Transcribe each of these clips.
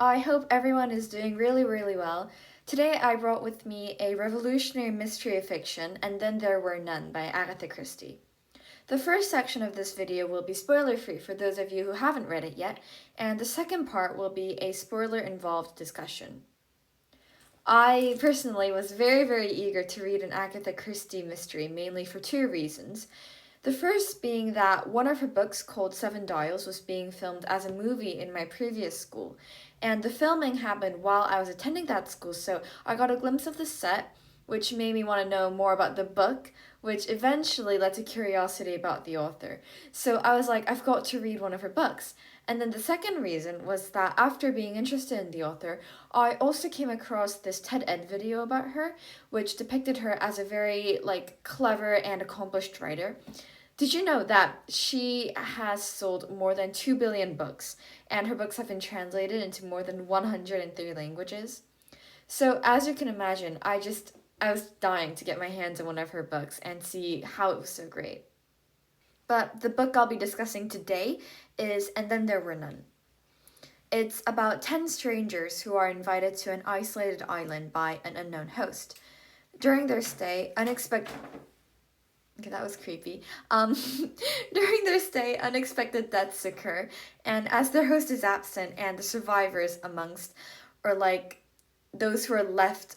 I hope everyone is doing really well. Today I brought with me a revolutionary mystery of fiction, And Then There Were None by Agatha Christie. The first section of this video will be spoiler-free for those of you who haven't read it yet, and the second part will be a spoiler-involved discussion. I personally was very eager to read an Agatha Christie mystery, mainly for two reasons. The first being that one of her books, called Seven Dials, was being filmed as a movie in my previous school, and the filming happened while I was attending that school, so I got a glimpse of the set, which made me want to know more about the book, which eventually led to curiosity about the author. So I was like, I've got to read one of her books. And then the second reason was that after being interested in the author, I also came across this TED Ed video about her, which depicted her as a very clever and accomplished writer. Did you know that she has sold more than 2 billion books, and her books have been translated into more than 103 languages? So, as you can imagine, I was dying to get my hands on one of her books and see how it was so great. But the book I'll be discussing today is And Then There Were None. It's about 10 strangers who are invited to an isolated island by an unknown host. During their stay, Okay, that was creepy. During their stay, unexpected deaths occur, and as their host is absent and the survivors amongst, or those who are left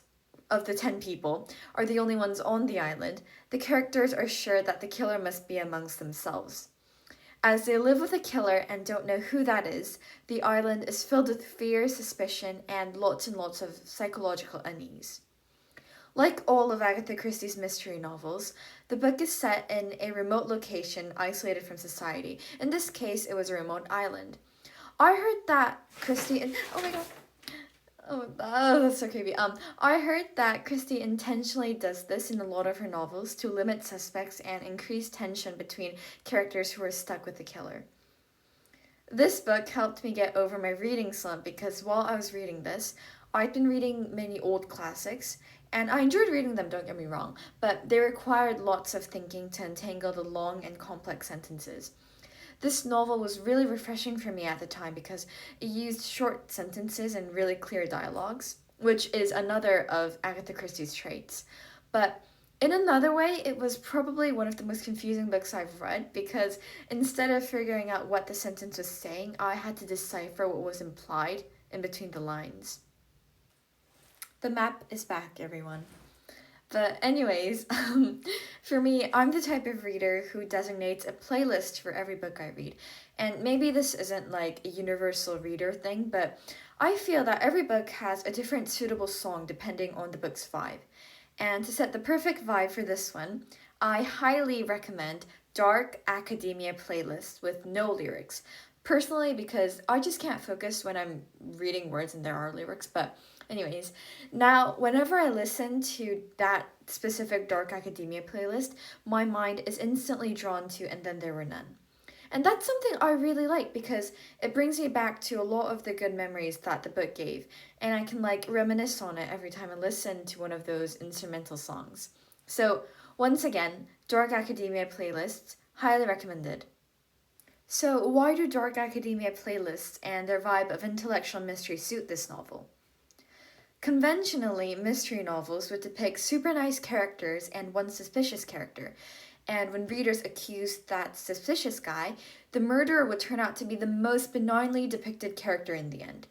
of the 10 people, are the only ones on the island, the characters are sure that the killer must be amongst themselves. As they live with a killer and don't know who that is, the island is filled with fear, suspicion, and lots of psychological unease. Like all of Agatha Christie's mystery novels, the book is set in a remote location isolated from society. In this case, it was a remote island. I heard that Christie... Oh my god. Oh, that's so creepy. I heard that Christie intentionally does this in a lot of her novels to limit suspects and increase tension between characters who are stuck with the killer. This book helped me get over my reading slump because while I was reading this, I'd been reading many old classics, and I enjoyed reading them, don't get me wrong, but they required lots of thinking to untangle the long and complex sentences. This novel was really refreshing for me at the time because it used short sentences and really clear dialogues, which is another of Agatha Christie's traits. But in another way, it was probably one of the most confusing books I've read because instead of figuring out what the sentence was saying, I had to decipher what was implied in between the lines. The map is back, everyone. But anyways, for me, I'm the type of reader who designates a playlist for every book I read. And maybe this isn't like a universal reader thing, but I feel that every book has a different suitable song depending on the book's vibe. And to set the perfect vibe for this one, I highly recommend Dark Academia playlist with no lyrics. Personally, because I just can't focus when I'm reading words and there are lyrics, but anyways, now whenever I listen to that specific Dark Academia playlist, my mind is instantly drawn to And Then There Were None. And that's something I really like because it brings me back to a lot of the good memories that the book gave, and I can reminisce on it every time I listen to one of those instrumental songs. So, once again, Dark Academia playlists, highly recommended. So, why do Dark Academia playlists and their vibe of intellectual mystery suit this novel? Conventionally, mystery novels would depict super nice characters and one suspicious character, and when readers accuse that suspicious guy, the murderer would turn out to be the most benignly depicted character in the end.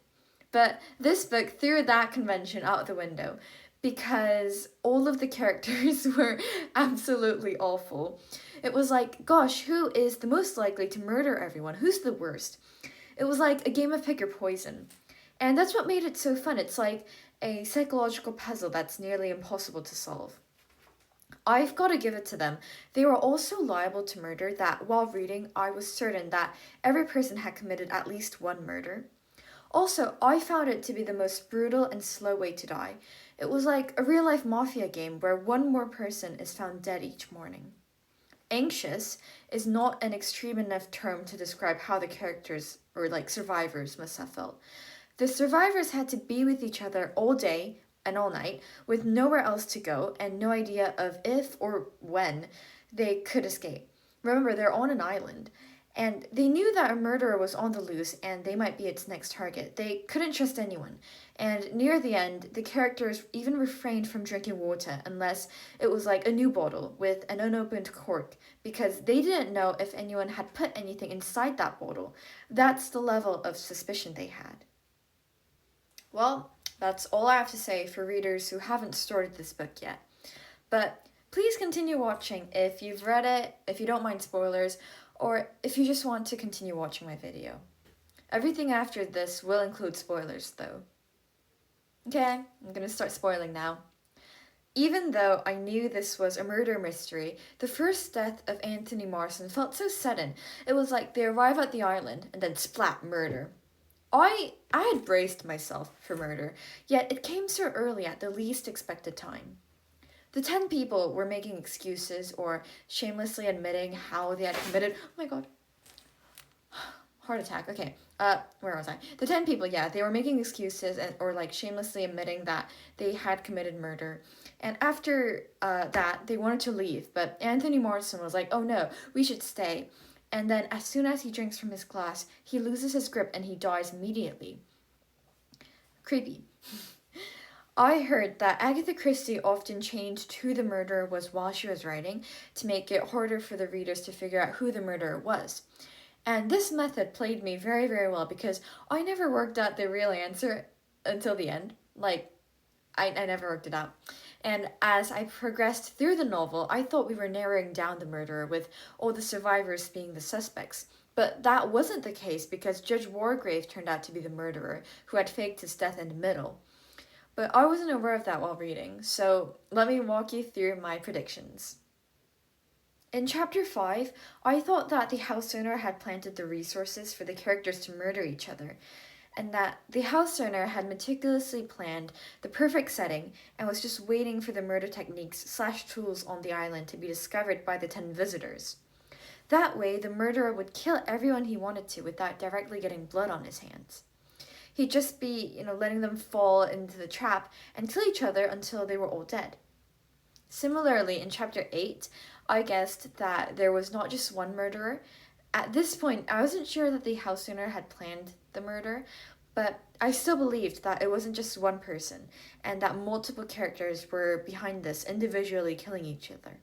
But this book threw that convention out the window because all of the characters were absolutely awful. It was like, gosh, who is the most likely to murder everyone? Who's the worst? It was like a game of pick or poison. And that's what made it so fun. It's like a psychological puzzle that's nearly impossible to solve. I've got to give it to them. They were all so liable to murder that while reading, I was certain that every person had committed at least one murder. Also, I found it to be the most brutal and slow way to die. It was like a real-life mafia game where one more person is found dead each morning. Anxious is not an extreme enough term to describe how the characters, or survivors, must have felt. The survivors had to be with each other all day and all night with nowhere else to go and no idea of if or when they could escape. Remember, they're on an island, And they knew that a murderer was on the loose and they might be its next target. They couldn't trust anyone. And near the end, the characters even refrained from drinking water unless it was like a new bottle with an unopened cork, because they didn't know if anyone had put anything inside that bottle. That's the level of suspicion they had. Well, that's all I have to say for readers who haven't started this book yet. But please continue watching if you've read it, if you don't mind spoilers, or if you just want to continue watching my video. Everything after this will include spoilers though. Okay, I'm gonna start spoiling now. Even though I knew this was a murder mystery, the first death of Anthony Morrison felt so sudden. It was like they arrive at the island and then splat, murder. I had braced myself for murder, yet it came so early at the least expected time. The 10 people were making excuses or shamelessly admitting how they had committed. Oh my god. Heart attack. Okay. Where was I? The 10 people, yeah, they were making excuses or like shamelessly admitting that they had committed murder. And after that, they wanted to leave, but Anthony Morrison was like, "Oh no, we should stay." And then as soon as he drinks from his glass, he loses his grip and he dies immediately. Creepy. I heard that Agatha Christie often changed who the murderer was while she was writing to make it harder for the readers to figure out who the murderer was. And this method played me very, very well because I never worked out the real answer until the end. Like, I never worked it out. And as I progressed through the novel, I thought we were narrowing down the murderer with all the survivors being the suspects. But that wasn't the case because Judge Wargrave turned out to be the murderer who had faked his death in the middle. But I wasn't aware of that while reading, so let me walk you through my predictions. In Chapter 5, I thought that the house owner had planted the resources for the characters to murder each other, and that the house owner had meticulously planned the perfect setting and was just waiting for the murder techniques/tools on the island to be discovered by the 10 visitors. That way, the murderer would kill everyone he wanted to without directly getting blood on his hands. He'd just be, letting them fall into the trap and kill each other until they were all dead. Similarly, in Chapter 8, I guessed that there was not just one murderer. At this point, I wasn't sure that the house owner had planned the murder, but I still believed that it wasn't just one person, and that multiple characters were behind this, individually killing each other.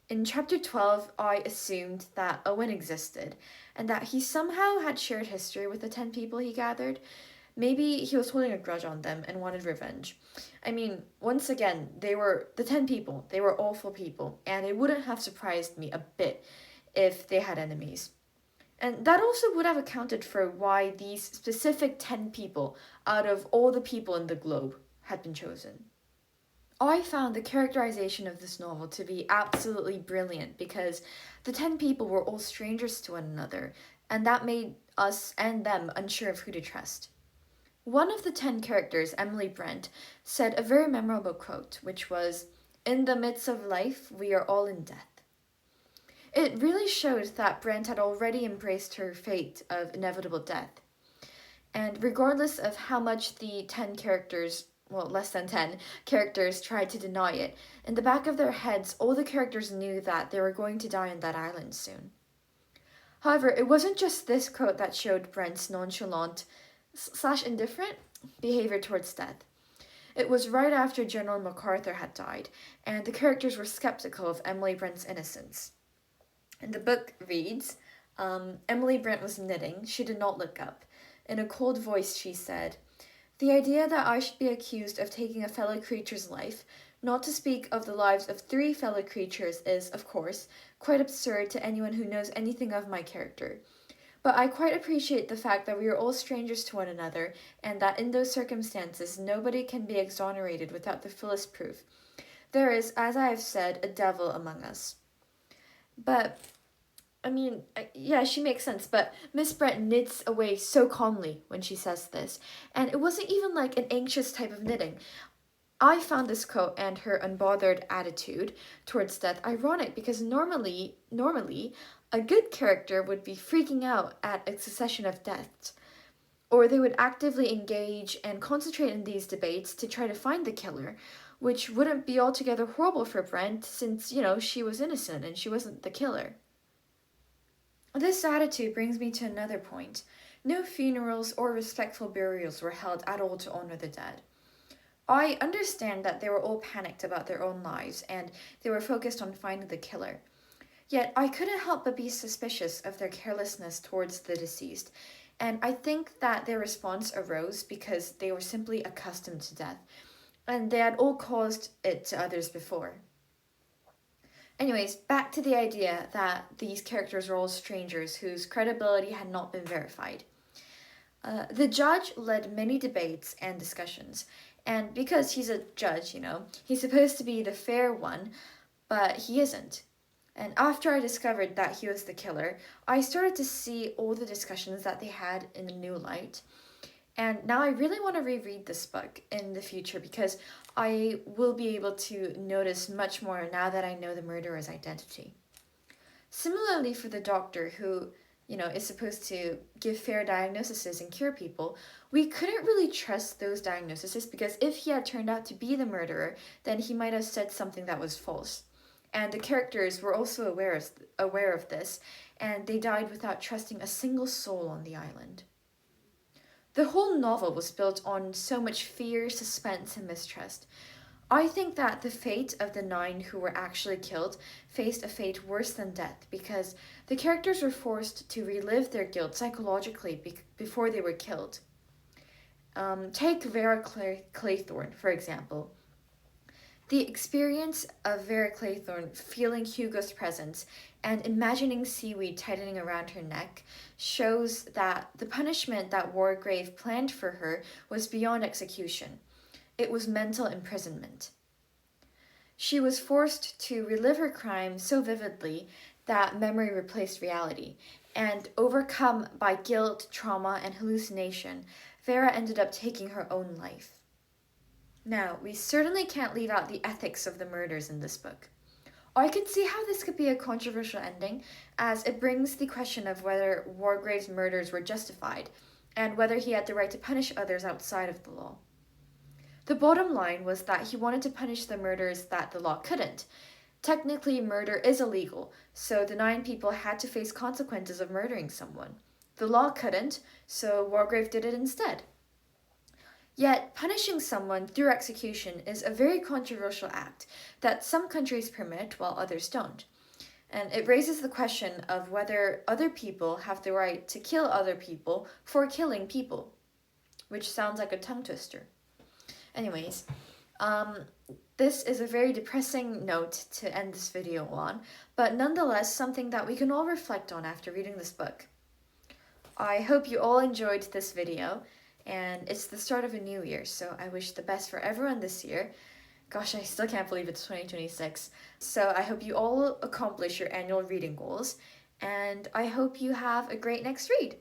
In Chapter 12, I assumed that Owen existed, and that he somehow had shared history with the 10 people he gathered. Maybe he was holding a grudge on them and wanted revenge. I mean, once again, the 10 people, they were awful people, and it wouldn't have surprised me a bit if they had enemies. And that also would have accounted for why these specific 10 people, out of all the people in the globe, had been chosen. I found the characterization of this novel to be absolutely brilliant because the 10 people were all strangers to one another, and that made us and them unsure of who to trust. One of the 10 characters, Emily Brent, said a very memorable quote, which was, "In the midst of life, we are all in death." It really showed that Brent had already embraced her fate of inevitable death. And regardless of how much the 10 characters, well, less than 10 characters tried to deny it, in the back of their heads, all the characters knew that they were going to die on that island soon. However, it wasn't just this quote that showed Brent's nonchalant/indifferent behavior towards death. It was right after General MacArthur had died, and the characters were skeptical of Emily Brent's innocence. And the book reads, Emily Brent was knitting. She did not look up. In a cold voice, she said, "The idea that I should be accused of taking a fellow creature's life, not to speak of the lives of 3 fellow creatures, is, of course, quite absurd to anyone who knows anything of my character. But I quite appreciate the fact that we are all strangers to one another, and that in those circumstances nobody can be exonerated without the fullest proof. There is, as I have said, a devil among us." But, yeah, she makes sense, but Miss Brent knits away so calmly when she says this, and it wasn't even like an anxious type of knitting. I found this quote and her unbothered attitude towards death ironic because normally, a good character would be freaking out at a succession of deaths, or they would actively engage and concentrate in these debates to try to find the killer, which wouldn't be altogether horrible for Brent since, she was innocent and she wasn't the killer. This attitude brings me to another point. No funerals or respectful burials were held at all to honor the dead. I understand that they were all panicked about their own lives and they were focused on finding the killer. Yet I couldn't help but be suspicious of their carelessness towards the deceased, and I think that their response arose because they were simply accustomed to death, and they had all caused it to others before. Anyways, back to the idea that these characters are all strangers whose credibility had not been verified. The judge led many debates and discussions, and because he's a judge, he's supposed to be the fair one, but he isn't. And after I discovered that he was the killer, I started to see all the discussions that they had in a new light. And now I really want to reread this book in the future because I will be able to notice much more now that I know the murderer's identity. Similarly, for the doctor who, is supposed to give fair diagnoses and cure people, we couldn't really trust those diagnoses because if he had turned out to be the murderer, then he might have said something that was false. And the characters were also aware of this, and they died without trusting a single soul on the island. The whole novel was built on so much fear, suspense, and mistrust. I think that the fate of the 9 who were actually killed faced a fate worse than death because the characters were forced to relive their guilt psychologically before they were killed. Take Vera Claythorne, for example. The experience of Vera Claythorne feeling Hugo's presence and imagining seaweed tightening around her neck shows that the punishment that Wargrave planned for her was beyond execution. It was mental imprisonment. She was forced to relive her crime so vividly that memory replaced reality, and overcome by guilt, trauma, and hallucination, Vera ended up taking her own life. Now, we certainly can't leave out the ethics of the murders in this book. I can see how this could be a controversial ending, as it brings the question of whether Wargrave's murders were justified, and whether he had the right to punish others outside of the law. The bottom line was that he wanted to punish the murders that the law couldn't. Technically, murder is illegal, so the 9 people had to face consequences of murdering someone. The law couldn't, so Wargrave did it instead. Yet, punishing someone through execution is a very controversial act that some countries permit while others don't. And it raises the question of whether other people have the right to kill other people for killing people, which sounds like a tongue twister. Anyways, this is a very depressing note to end this video on, but nonetheless something that we can all reflect on after reading this book. I hope you all enjoyed this video, and it's the start of a new year, so I wish the best for everyone this year. Gosh, I still can't believe it's 2026. So I hope you all accomplish your annual reading goals, and I hope you have a great next read.